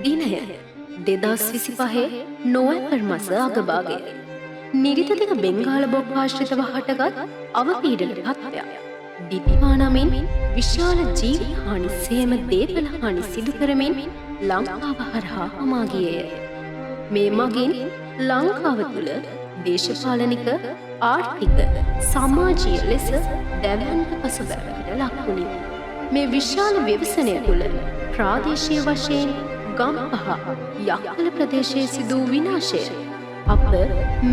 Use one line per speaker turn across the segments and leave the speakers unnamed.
දිනය 2025 නොවැම්බර් මාස අගභාගය. නිරිතදිග බෙන්ගාල බොක්කාශ්‍රිතව හටගත් අවපීඩන තත්ත්වයක්. දිදිවා නමින් විශාල ජීවි හානි සේම දේපල හානි සිදු කරමින් ලංකාව හරහා හමා ගියේය. මේ මගින් ලංකාව තුළ දේශපාලනික ආර්ථික සමාජීය ලෙස දැවැන්ත පසුබෑමකට ලක්වුණි. මේ විශාල ව්‍යවසනය තුළ ප්‍රාදේශීය වශයෙන් ගම්පහ යක්කල ප්‍රදේශයේ සිදු වූ විනාශය අප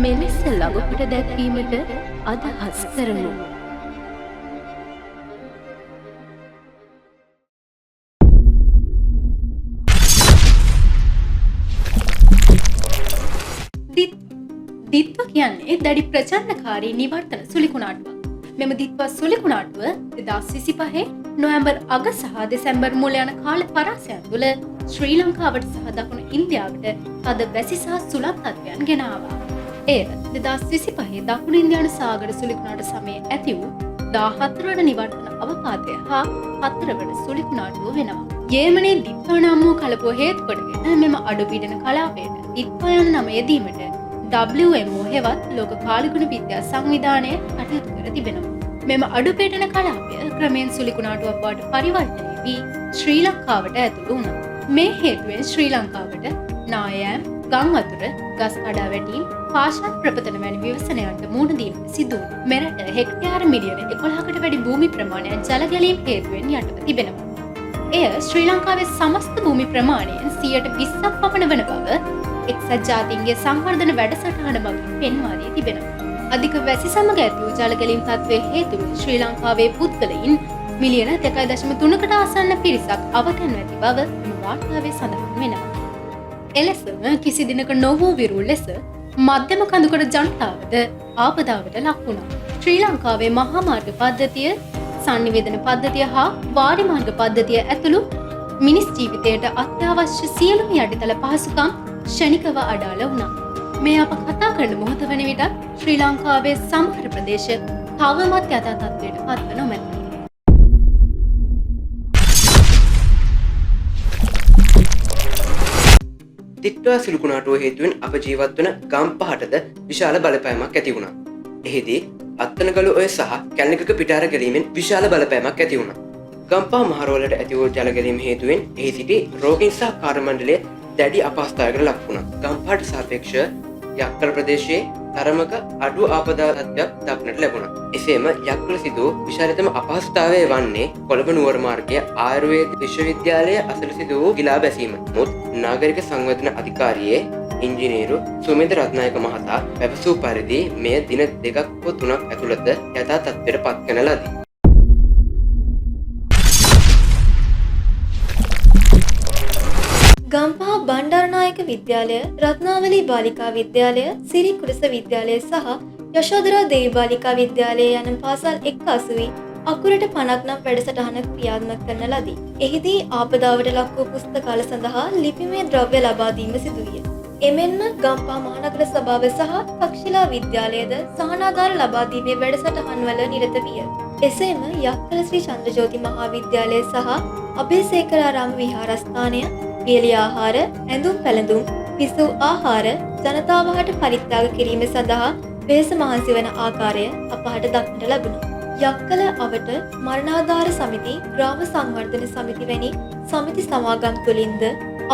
මෙලෙස ළඟපට දැක්වීමට අදහස් කරමු.
දිත්ව කියන්නේ දැඩි ප්‍රචණ්ඩකාරී නිවර්තන සුලිකුණාටුවක්. මෙම දිත්ව සුලිකුණාටුව 2025 නොවැම්බර් අග සහ දෙසැම්බර් මුල යන කාල පරාසයන් තුළ ශ්‍රී ලංකාවට සහ දකුණු ඉන්දියාවට තද වැසි සහ සුළං තත්ත්වයන් ගෙන ආවා. එය 2025 දකුණු ඉන්දියානු සාගර සුලිකුණාටු සමයේ ඇති වූ 14 වන නිවර්තන අවපාතය හා 4 වන සුලිකුණාටුව වෙනවා. යේමනයේ දිත්වා නම් වූ කලපුව හේතු කොටගෙන මෙම අඩුපීඩන කලාපයට දිත්වා යන නම යෙදීමට WMO හෙවත් ලෝක කාලගුණ විද්‍යා සංවිධානය කටයුතු කර තිබෙනවා. මෙම අඩුපීඩන කලාපය ක්‍රමයෙන් සුලිකුණාටුවක් බවට පරිවර්තනය වී ශ්‍රී ලංකාවට ඇතුළු වුණා. මේ හේතුවෙන් ශ්‍රී ලංකාවට නායෑම්, ගම් වතුර, ගස් කඩා වැටීම්, පාෂාණ ප්‍රපතන වැනි ව්‍යසනයන්ට මුහුණ දීමට සිදු වුණා. මෙරට හෙක්ටයාර මිලියන 11කට වැඩි භූමි ප්‍රමාණයක් ජල ගැලීම් හේතුවෙන් යටව තිබෙනවා. එය ශ්‍රී ලංකාවේ සමස්ත භූමි ප්‍රමාණයෙන් 20%ක් පමණ වන බව එක්සත් ජාතීන්ගේ සංවර්ධන වැඩසටහන මගින් පෙන්වා දී තිබෙනවා. අධික වැසි සමග ඇති වූ ජල ගැලීම් තත්ත්වයේ හේතුවෙන් ශ්‍රී ලංකාවේ පුද්ගලයින් මිලියන 2.3කට ආසන්න පිරිසක් අවතැන්ව ඇති බව මෙම වාර්තාවේ සඳහන් වෙනවා. එලෙසම කිසි දිනක නොවූ විරුල් ලෙස මධ්‍යම කඳුකඩ ජනතාවද ආපදාවට ලක් වුණා. ශ්‍රී ලංකාවේ මහා මාර්ග පද්ධතිය, සංනිවේදන පද්ධතිය හා වාරි මාර්ග පද්ධතිය ඇතුළු මිනිස් ජීවිතයට අත්‍යවශ්‍ය සියලුම යටිතල පහසුකම් ක්ෂණිකව අඩාල වුණා. මේ අප කතා කරන මොහොත වන විට ශ්‍රී ලංකාවේ සමහර ප්‍රදේශ තවමත් යථා තත්ත්වයට පත්ව නොමැත.
දිත්වා සුලිකුණාටුව හේතුවෙන් අප ජීවත් වන ගම්පහටද විශාල බලපෑමක් ඇති වුණා. එහිදී අත්තනගලු ඔය සහ කැලණිකක පිටාර ගැලීමෙන් විශාල බලපෑමක් ඇති වුණා. ගම්පහ මහරවලට ඇති වූ ජල ගැලීම හේතුවෙන් එහි සිටි රෝගීන් සහ කාර්යමණ්ඩලය දැඩි අපහසුතාවයකට ලක් වුණා. ගම්පහට සාපේක්ෂව යක්කල ප්‍රදේශයේ තරමක අඩු ආපදා තත්ත්වයක් දක්නට ලැබුණා. එසේම යක්කල සිදු විශාලතම අපහසුතාවය වන්නේ කොළඹ නුවර මාර්ගයේ ආයුර්වේද විශ්වවිද්‍යාලය අසල සිදු වූ ගිලා බැසීම. මුත් නාගරික සංවර්ධන අධිකාරියේ ඉංජිනේරු සුමේද රත්නායක මහතා පැවසූ පරිදි මෙය දින 2ක් හෝ 3ක් ඇතුළත යථා තත්ත්වයට පත් කරන ලදී.
ගම්පහ බණ්ඩාරනායක විද්‍යාලය, රත්නාවලී බාලිකා විද්‍යාලය, සිරි කුරුස විද්‍යාලය සහ යශෝධරා දේවී බාලිකා විද්‍යාලය යන පාසල් එක්කාසු වී අකුරට 50ක් නම් වැඩසටහනක් ක්‍රියාත්මක කරන ලදී. එහිදී ආපදාවට ලක් වූ පුස්තකාල සඳහා ලිපිමය ද්‍රව්‍ය ලබා දීම සිදු විය. එමෙන්ම ගම්පහ මහනගර සභාව සහ තක්ෂිලා විද්‍යාලයද සහනාධාර ලබා දීමේ වැඩසටහන්වල නිරත විය. එසේම යක්කල ශ්‍රී චන්ද්‍රජෝති මහා විද්‍යාලය සහ අබේසේකරාරාම විහාරස්ථානය පියලි ආහාර, ඇඳුම් පැළඳුම්, පිසු ආහාර ජනතාවට පරිත්‍යාග කිරීම සඳහා වෙහෙස මහන්සි වන ආකාරය අපහට දක්නට ලැබුණා. යක්කල අවට මරණාධාර සමිති, ග්‍රාම සංවර්ධන සමිති වැනි සමිති සමාගම් තුළින්ද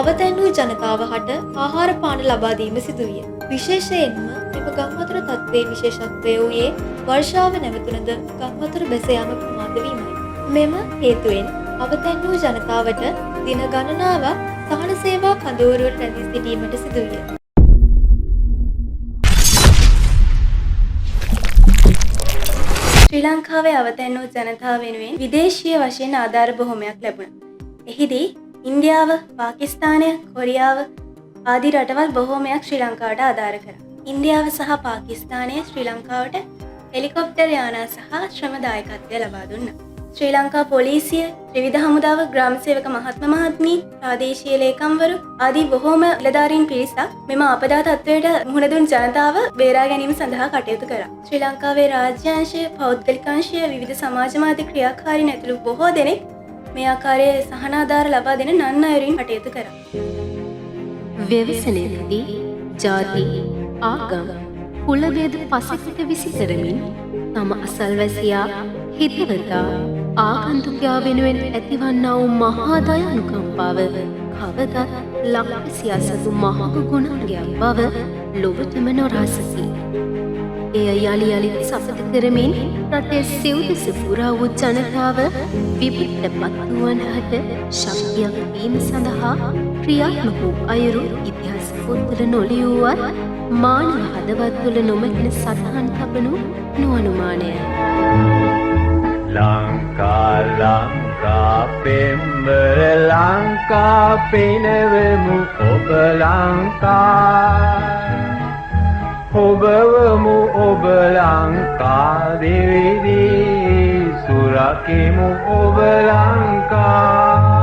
අවතැන් වූ ජනතාවට ආහාර පාන ලබා දීම සිදු විය. විශේෂයෙන්ම මෙම ගම්වතුර තත්ත්වයේ විශේෂත්වය වූයේ වර්ෂාව නැවතුනද ගම්වතුර බැස යාම ප්‍රමාද වීමයි. මෙම හේතුවෙන් අවතැන් වූ ජනතාවට දින ගණනාවක් සහන සේවා කඳවුරුවට රැඳී සිටීමට සිදු විය.
ශ්‍රී ලංකාවේ අවතැන් වූ ජනතාව වෙනුවෙන් විදේශීය වශයෙන් ආධාර බොහොමයක් ලැබුණා. එහිදී ඉන්දියාව, පාකිස්තානය, කොරියාව ආදී රටවල් බොහෝමයක් ශ්‍රී ලංකාවට ආධාර කරා. ඉන්දියාව සහ පාකිස්තානය ශ්‍රී ලංකාවට හෙලිකොප්ටර් යාන සහ ශ්‍රම දායකත්වය ලබා දුන්නා. ශ්‍රී ලංකා පොලිසිය, ත්‍රිවිධ හමුදාව, ග්‍රාම සේවක මහත්ම මහත්මී, ප්‍රාදේශීය ලේකම්වරු ආදී බොහෝම නිලධාරීන් පිරිසක් මෙම අපදා තත්ත්වයට මුහුණ දුන් ජනතාව බේරා ගැනීම සඳහා කටයුතු කරා. ශ්‍රී ලංකාවේ රාජ්‍යාංශය, පෞද්ගලිකාංශය, විවිධ සමාජ මාධ්‍ය ක්‍රියාකාරීන් ඇතුළු බොහෝ දෙනෙක් මේ ආකාරයේ සහනාධාර ලබා දෙන නන් අයුරින් කටයුතු කරා.
ව්‍යවසනයකදී ජාති ආගම් කුලභේද පසෙකට විසි කරමින් තම අසල්වැසියා හිතවතා ආගන්තුකයා වෙනුවෙන් ඇතිවන්නා වූ මහා දයානුකම්පාව කවදත් ලක්වැසියා සතු මහඟු ගුණාංගයක් බව ලොවටම නොරහසකි. එය යළි යළිත් සපත කරමින් රටේ සිව්දෙස පුරා වූ ජනතාව විපිට පත්වුවනහට ශක්තියක් වීම සඳහා ක්‍රියාත්මක වූ අයුරු ඉතිහාස පොත්වල නොලියුවත් මානව හදවත් තුළ නොමැකෙන සටහන් තබනු නොඅනුමානය.
ලංකා පෙම්බර ලංකා පෙනවමු ඔබ ලංකා ඔබවමු ඔබ ලංකා දෙවිදී සුරකිමු ඔබ ලංකා